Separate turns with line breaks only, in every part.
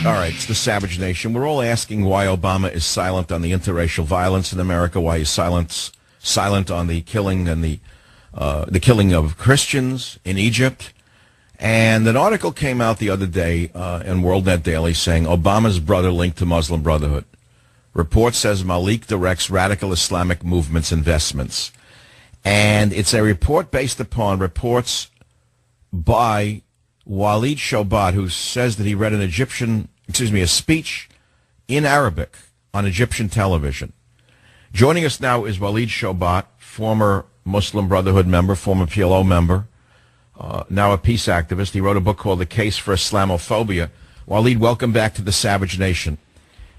All right, it's the Savage Nation. We're all asking why Obama is silent on the interracial violence in America, why he's silent on the killing and the killing of Christians in Egypt. And an article came out the other day in WorldNet Daily saying Obama's brother linked to Muslim Brotherhood. Report says Malik directs radical Islamic movement's investments. And it's a report based upon reports by Walid Shoebat, who says that he read a speech in Arabic on Egyptian television. Joining us now is Walid Shoebat, former Muslim Brotherhood member, former PLO member, now a peace activist. He wrote a book called The Case for Islamophobia. Walid, welcome back to the Savage Nation.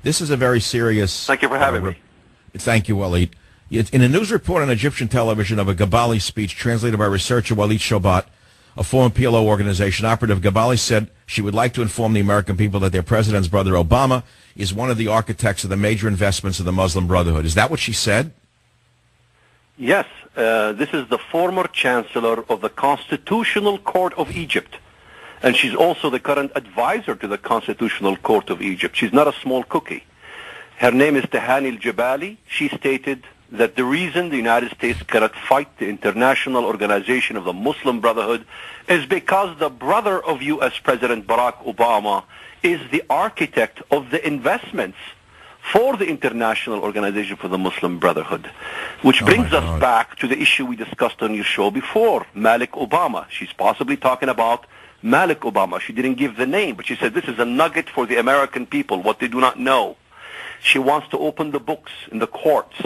This is a very serious...
Thank you for having me.
Thank you, Walid. In a news report on Egyptian television of a Gabali speech translated by researcher Walid Shoebat, a former PLO organization operative, Gabali said she would like to inform the American people that their president's brother Obama is one of the architects of the major investments of the Muslim Brotherhood. Is that what she said?
Yes. This is the former chancellor of the Constitutional Court of Egypt. And she's also the current advisor to the Constitutional Court of Egypt. She's not a small cookie. Her name is Tahani al-Jabali. She stated that the reason the United States cannot fight the international organization of the Muslim Brotherhood is because the brother of U.S. President Barack Obama is the architect of the investments for the international organization for the Muslim Brotherhood. Which brings us back to the issue we discussed on your show before, Malik Obama. She's possibly talking about Malik Obama. She didn't give the name, but she said this is a nugget for the American people, what they do not know. She wants to open the books in the courts.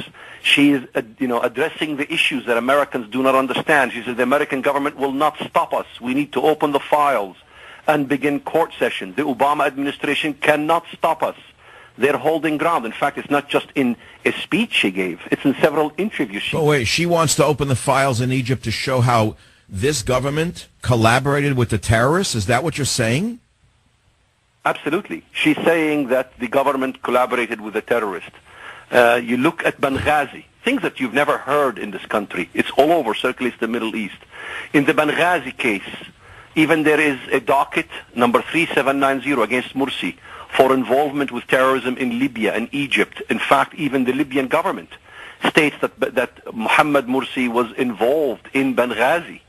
She is, addressing the issues that Americans do not understand. She says the American government will not stop us. We need to open the files and begin court sessions. The Obama administration cannot stop us. They're holding ground. In fact, it's not just in a speech she gave. It's in several interviews.
Oh, wait, she wants to open the files in Egypt to show how this government collaborated with the terrorists? Is that what you're saying?
Absolutely. She's saying that the government collaborated with the terrorists. You look at Benghazi, things that you've never heard in this country. It's all over, circulates the Middle East. In the Benghazi case, even there is a docket number 3790 against Morsi for involvement with terrorism in Libya and Egypt. In fact, even the Libyan government states that Mohammed Morsi was involved in Benghazi.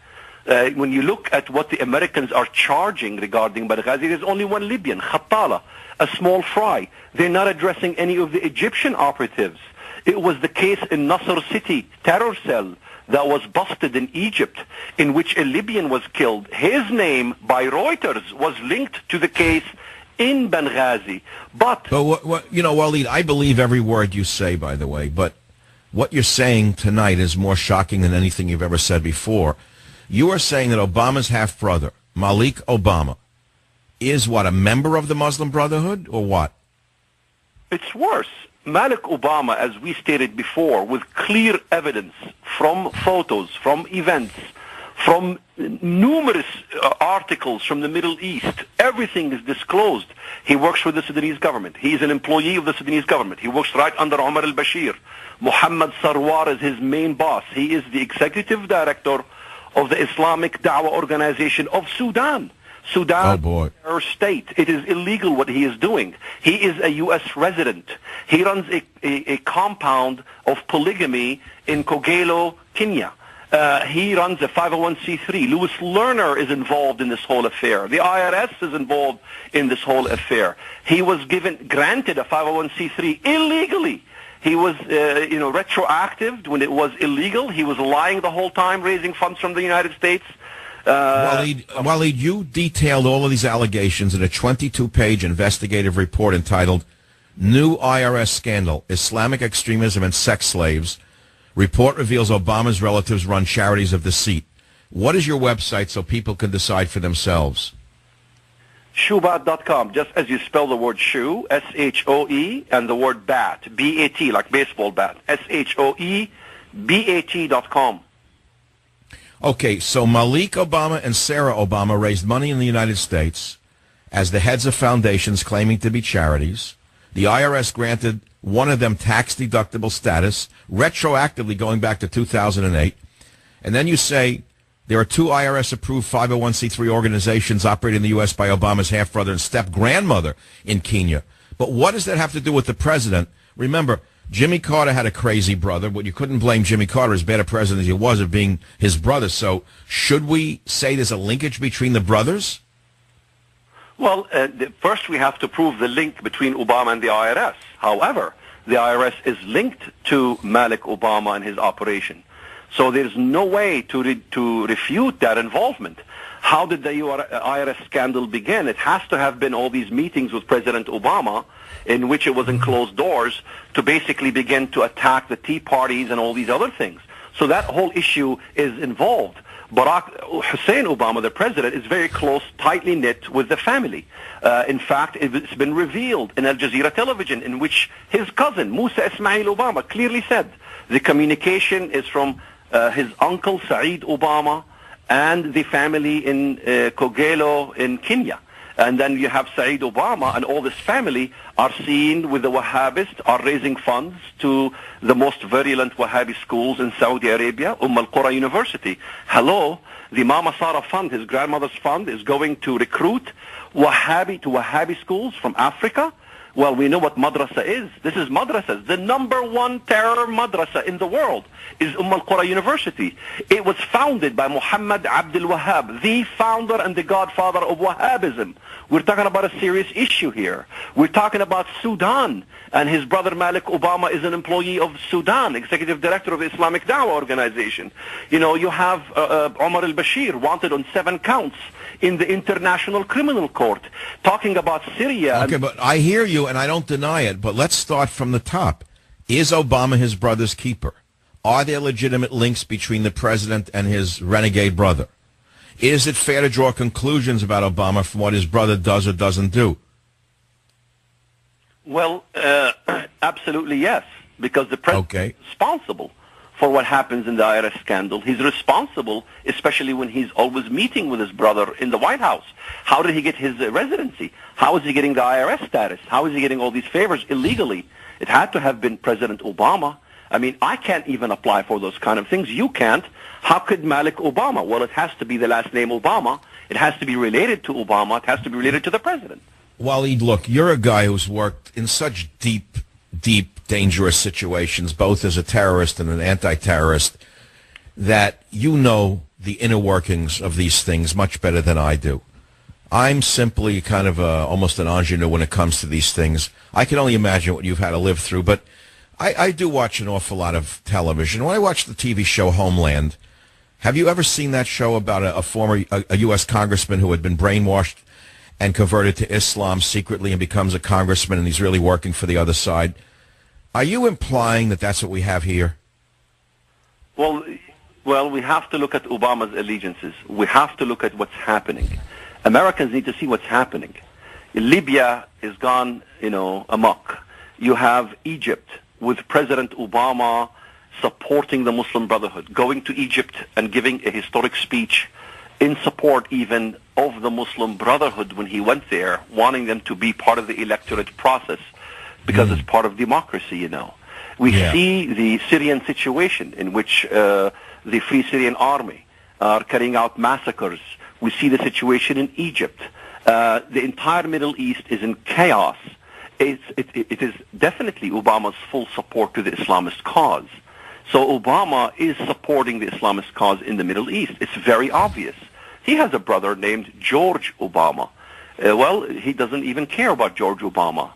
When you look at what the Americans are charging regarding Benghazi, there's only one Libyan, Khattala, a small fry. They're not addressing any of the Egyptian operatives. It was the case in Nasser City, terror cell, that was busted in Egypt, in which a Libyan was killed. His name, by Reuters, was linked to the case in Benghazi. But
Walid, I believe every word you say, by the way, but what you're saying tonight is more shocking than anything you've ever said before. You are saying that Obama's half-brother, Malik Obama, is what, a member of the Muslim Brotherhood, or what?
It's worse. Malik Obama, as we stated before, with clear evidence from photos, from events, from numerous articles from the Middle East, everything is disclosed. He works for the Sudanese government. He is an employee of the Sudanese government. He works right under Omar al-Bashir. Muhammad Sarwar is his main boss. He is the executive director of the Islamic Dawah Organization of Sudan. Sudan is a terror state. It is illegal what he is doing. He is a U.S. resident. He runs a compound of polygamy in Kogelo, Kenya. He runs a 501c3. Louis Lerner is involved in this whole affair. The IRS is involved in this whole affair. He was granted a 501c3 illegally. He was, retroactive when it was illegal. He was lying the whole time, raising funds from the United States.
Walid, you detailed all of these allegations in a 22-page investigative report entitled New IRS Scandal, Islamic Extremism and Sex Slaves. Report reveals Obama's relatives run charities of deceit. What is your website so people can decide for themselves?
Shoebat.com, just as you spell the word shoe, S-H-O-E, and the word bat, B-A-T, like baseball bat, S-H-O-E-B-A-T.com.
Okay, so Malik Obama and Sarah Obama raised money in the United States as the heads of foundations claiming to be charities. The IRS granted one of them tax-deductible status, retroactively going back to 2008. And then you say There are two IRS-approved 501c3 organizations operating in the U.S. by Obama's half-brother and step-grandmother in Kenya. But what does that have to do with the president? Remember, Jimmy Carter had a crazy brother, but you couldn't blame Jimmy Carter, as bad a president as he was, of being his brother. So should we say there's a linkage between the brothers?
Well, first we have to prove the link between Obama and the IRS. However, the IRS is linked to Malik Obama and his operation. So there's no way to refute that involvement. How did the IRS scandal begin? It has to have been all these meetings with President Obama in which it was in closed doors to basically begin to attack the Tea Parties and all these other things. So that whole issue is involved. Hussein Obama, the president, is very close, tightly knit with the family. In fact, it's been revealed in Al Jazeera television in which his cousin, Musa Ismail Obama, clearly said the communication is from his uncle, Saeed Obama, and the family in Kogelo in Kenya. And then you have Saeed Obama and all this family are seen with the Wahhabists, are raising funds to the most virulent Wahhabi schools in Saudi Arabia, Al-Qura University. Hello, the Mama Sara Fund, his grandmother's fund, is going to recruit Wahhabi schools from Africa. Well, we know what madrasa is. This is madrasas. The number one terror madrasa in the world is Al-Qura University. It was founded by Muhammad Abdul Wahhab, the founder and the godfather of Wahhabism. We're talking about a serious issue here. We're talking about Sudan, and his brother Malik Obama is an employee of Sudan, executive director of the Islamic Dawah organization. You know, you have Omar al-Bashir wanted on 7 counts in the International Criminal Court, talking about Syria.
Okay, but I hear you, and I don't deny it, but let's start from the top. Is Obama his brother's keeper? Are there legitimate links between the president and his renegade brother? Is it fair to draw conclusions about Obama from what his brother does or doesn't do?
Well, absolutely yes, because the president is responsible for what happens in the IRS scandal. He's responsible, especially when he's always meeting with his brother in the White House. How did he get his residency? How is he getting the IRS status? How is he getting all these favors illegally? It had to have been President Obama. I mean, I can't even apply for those kind of things. You can't. How could Malik Obama? Well, it has to be the last name Obama. It has to be related to Obama. It has to be related to the president.
Waleed, look, you're a guy who's worked in such deep, dangerous situations, both as a terrorist and an anti-terrorist, that you know the inner workings of these things much better than I do. I'm simply kind of almost an ingenue when it comes to these things. I can only imagine what you've had to live through, but I do watch an awful lot of television. When I watch the TV show Homeland, have you ever seen that show about a former U.S. congressman who had been brainwashed and converted to Islam secretly and becomes a congressman, and he's really working for the other side? Are you implying that that's what we have here?
Well, we have to look at Obama's allegiances. We have to look at what's happening. Americans need to see what's happening. Libya is gone, amok. You have Egypt with President Obama supporting the Muslim Brotherhood, going to Egypt and giving a historic speech in support even of the Muslim Brotherhood when he went there, wanting them to be part of the electorate process because it's part of democracy, We see the Syrian situation in which the Free Syrian Army are carrying out massacres. We see the situation in Egypt. The entire Middle East is in chaos. It is definitely Obama's full support to the Islamist cause. So Obama is supporting the Islamist cause in the Middle East. It's very obvious. He has a brother named George Obama. He doesn't even care about George Obama.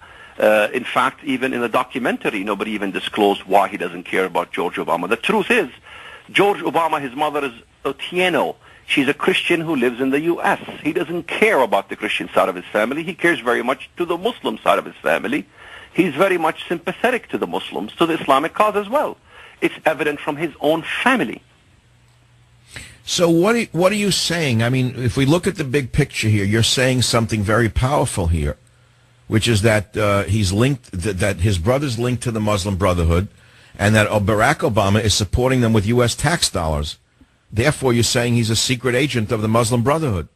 In fact, even in the documentary, nobody even disclosed why he doesn't care about George Obama. The truth is, George Obama, his mother is Otieno. She's a Christian who lives in the U.S. He doesn't care about the Christian side of his family. He cares very much to the Muslim side of his family. He's very much sympathetic to the Muslims, to the Islamic cause as well. It's evident from his own family.
So what are you saying? I mean, if we look at the big picture here, you're saying something very powerful here, which is that he's linked, that his brother's linked to the Muslim Brotherhood, and that Barack Obama is supporting them with U.S. tax dollars. Therefore, you're saying he's a secret agent of the Muslim Brotherhood.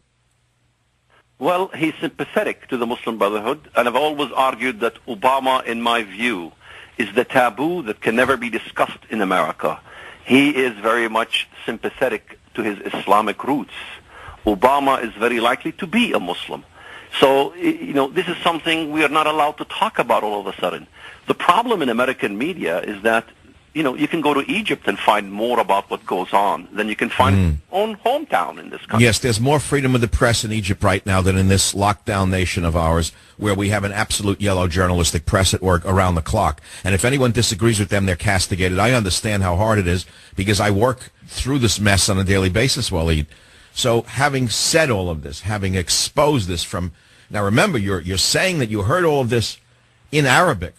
Well, he's sympathetic to the Muslim Brotherhood, and I've always argued that Obama, in my view, is the taboo that can never be discussed in America. He is very much sympathetic to his Islamic roots. Obama is very likely to be a Muslim. So, this is something we are not allowed to talk about all of a sudden. The problem in American media is that, you can go to Egypt and find more about what goes on than you can find in your own hometown in this country.
Yes, there's more freedom of the press in Egypt right now than in this lockdown nation of ours, where we have an absolute yellow journalistic press at work around the clock. And if anyone disagrees with them, they're castigated. I understand how hard it is because I work through this mess on a daily basis, Waleed. So having said all of this, having exposed this from... Now remember, you're saying that you heard all of this in Arabic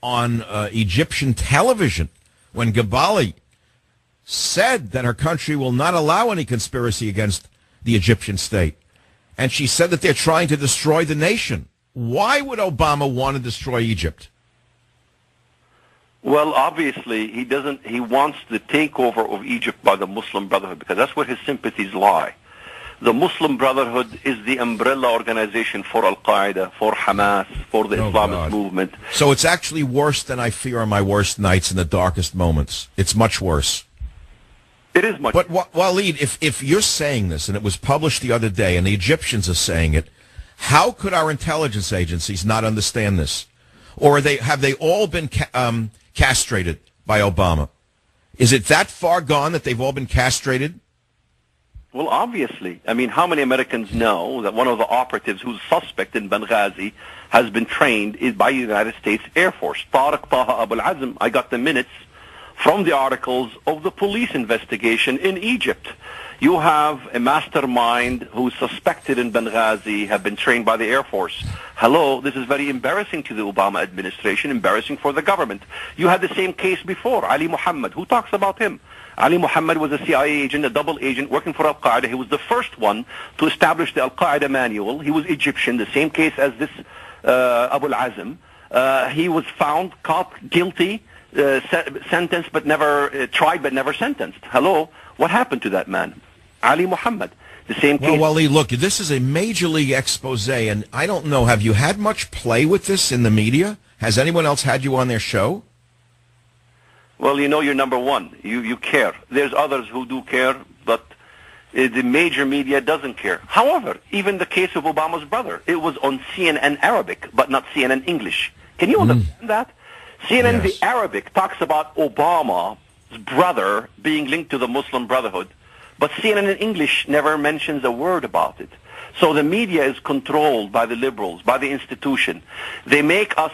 on Egyptian television when Gabali said that her country will not allow any conspiracy against the Egyptian state. And she said that they're trying to destroy the nation. Why would Obama want to destroy Egypt?
Well, obviously, he wants the takeover of Egypt by the Muslim Brotherhood because that's where his sympathies lie. The Muslim Brotherhood is the umbrella organization for Al-Qaeda, for Hamas, for the Islamist movement.
So it's actually worse than I fear on my worst nights and the darkest moments. It's much worse.
It is much
worse. But, Waleed, if you're saying this, and it was published the other day, and the Egyptians are saying it, how could our intelligence agencies not understand this? Or have they all been castrated by Obama? Is it that far gone that they've all been castrated?
Well, obviously. I mean, how many Americans know that one of the operatives who's suspect in Benghazi has been trained by the United States Air Force? Tariq Taha Abu al-Azm. I got the minutes from the articles of the police investigation in Egypt. You have a mastermind who's suspected in Benghazi, have been trained by the Air Force. Hello, this is very embarrassing to the Obama administration, embarrassing for the government. You had the same case before, Ali Muhammad. Who talks about him? Ali Muhammad was a CIA agent, a double agent working for Al-Qaeda. He was the first one to establish the Al-Qaeda manual. He was Egyptian, the same case as this Abu al-Azm. He was found, caught, guilty, sentenced but never tried but never sentenced. Hello, what happened to that man? Ali Muhammad, the same case.
Well, Waleed, look, this is a major league expose, and I don't know, have you had much play with this in the media? Has anyone else had you on their show?
Well, you're number one. You care. There's others who do care, but the major media doesn't care. However, even the case of Obama's brother, it was on CNN Arabic, but not CNN English. Can you understand that? CNN the Arabic talks about Obama's brother being linked to the Muslim Brotherhood, but CNN in English never mentions a word about it. So the media is controlled by the liberals, by the institution. They make us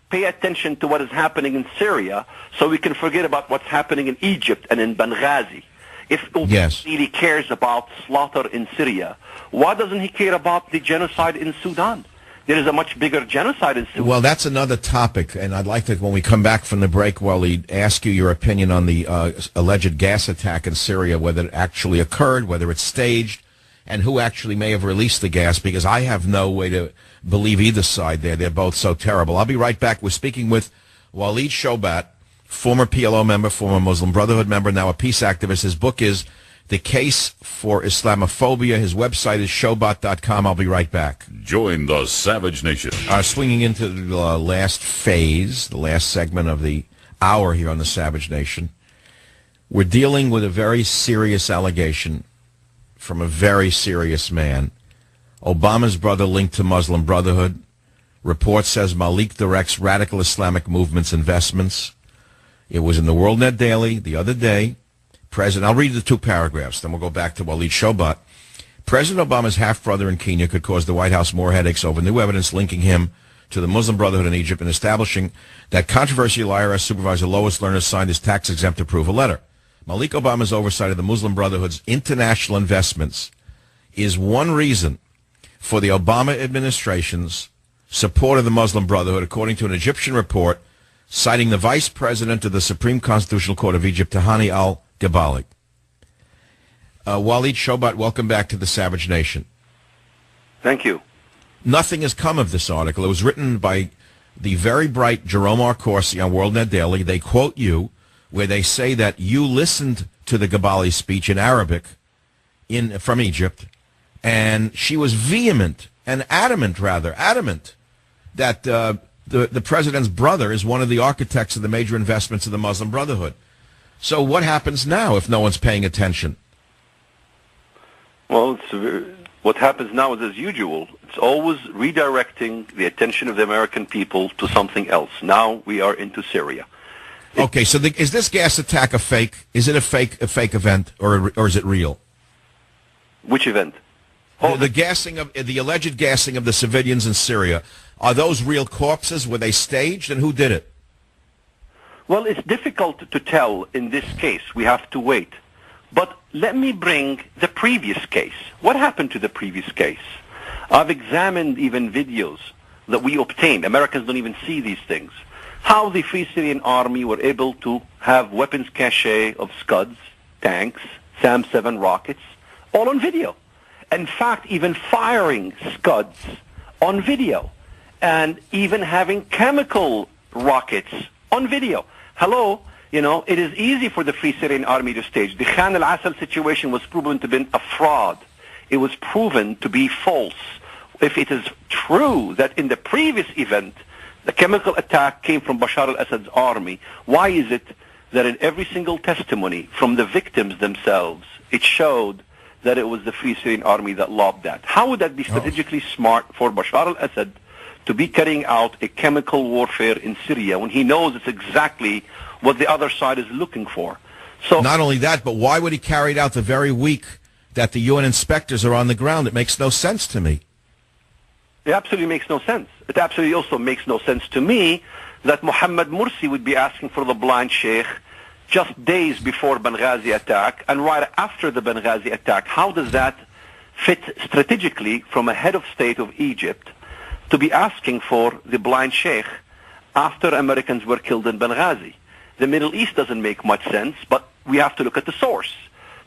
pay attention to what is happening in Syria so we can forget about what's happening in Egypt and in Benghazi. If Obama really cares about slaughter in Syria, why doesn't he care about the genocide in Sudan? There is a much bigger genocide in Sudan.
Well, that's another topic, and I'd like to, when we come back from the break, Waleed, ask you your opinion on the alleged gas attack in Syria, whether it actually occurred, whether it's staged, and who actually may have released the gas, because I have no way to believe either side there. They're both so terrible. I'll be right back. We're speaking with Waleed Shoebat, former PLO member, former Muslim Brotherhood member, now a peace activist. His book is The Case for Islamophobia. His website is shoebat.com. I'll be right back.
Join the Savage Nation.
Swinging into the last phase, the last segment of the hour here on the Savage Nation. We're dealing with a very serious allegation from a very serious man. Obama's brother linked to Muslim Brotherhood. Report says Malik directs radical Islamic movement's investments. It was in the WorldNet Daily the other day. I'll read the two paragraphs, then we'll go back to Waleed Shoebat. President Obama's half-brother in Kenya could cause the White House more headaches over new evidence linking him to the Muslim Brotherhood in Egypt and establishing that controversial IRS Supervisor Lois Lerner signed his tax-exempt approval letter. Malik Obama's oversight of the Muslim Brotherhood's international investments is one reason for the Obama administration's support of the Muslim Brotherhood, according to an Egyptian report citing the Vice President of the Supreme Constitutional Court of Egypt, Tahani al-Gabali. Waleed Shoebat, welcome back to the Savage Nation.
Thank you.
Nothing has come of this article. It was written by the very bright Jerome R. Corsi on WorldNet Daily. They quote you, where they say that you listened to the Gabali speech in Arabic from Egypt, and she was vehement and adamant that the president's brother is one of the architects of the major investments of the Muslim Brotherhood. So what happens now if no one's paying attention?
Well, what happens now is as usual. It's always redirecting the attention of the American people to something else. Now we are into Syria.
Okay, so is this gas attack a fake? Is it a fake event, or is it real?
Which event?
The alleged gassing of the civilians in Syria, are those real corpses? Were they staged, and who did it?
Well, it's difficult to tell in this case. We have to wait. But let me bring the previous case. What happened to the previous case? I've examined even videos that we obtained. Americans don't even see these things. How the Free Syrian Army were able to have weapons cache of Scuds, tanks, SAM-7 rockets, all on video. In fact, even firing Scuds on video, and even having chemical rockets on video. Hello, it is easy for the Free Syrian Army to stage. The Khan al-Assal situation was proven to be a fraud. It was proven to be false. If it is true that in the previous event, the chemical attack came from Bashar al-Assad's army, why is it that in every single testimony from the victims themselves, it showed that it was the Free Syrian Army that lobbed that? How would that be strategically smart for Bashar al-Assad to be carrying out a chemical warfare in Syria when he knows it's exactly what the other side is looking for? So
not only that, but why would he carry it out the very week that the UN inspectors are on the ground? It makes no sense to me.
It absolutely makes no sense. It absolutely also makes no sense to me that Mohammed Morsi would be asking for the blind sheikh just days before Benghazi attack and right after the Benghazi attack. How does that fit strategically from a head of state of Egypt to be asking for the blind sheikh after Americans were killed in Benghazi? The Middle East doesn't make much sense, but we have to look at the source.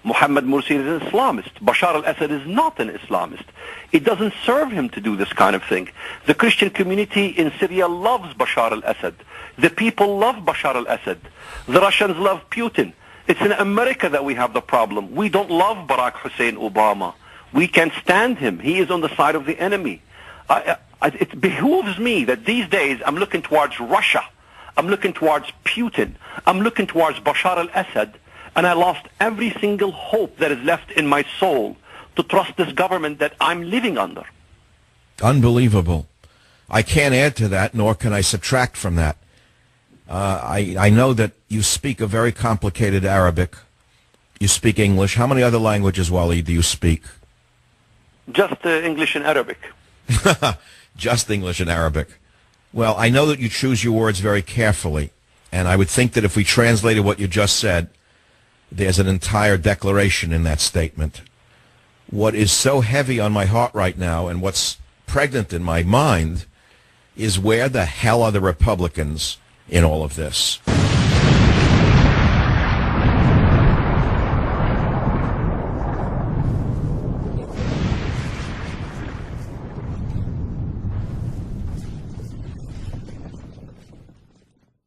Mohammed Morsi is an Islamist. Bashar al-Assad is not an Islamist. It doesn't serve him to do this kind of thing. The Christian community in Syria loves Bashar al-Assad. The people love Bashar al-Assad. The Russians love Putin. It's in America that we have the problem. We don't love Barack Hussein Obama. We can't stand him. He is on the side of the enemy. It behooves me that these days I'm looking towards Russia. I'm looking towards Putin. I'm looking towards Bashar al-Assad. And I lost every single hope that is left in my soul to trust this government that I'm living under.
Unbelievable. I can't add to that, nor can I subtract from that. I know that you speak a very complicated Arabic. You speak English. How many other languages, Wally, do you speak?
Just English and Arabic.
Just English and Arabic. Well, I know that you choose your words very carefully, and I would think that if we translated what you just said, there's an entire declaration in that statement. What is so heavy on my heart right now, and what's pregnant in my mind, is where the hell are the Republicans in all of this?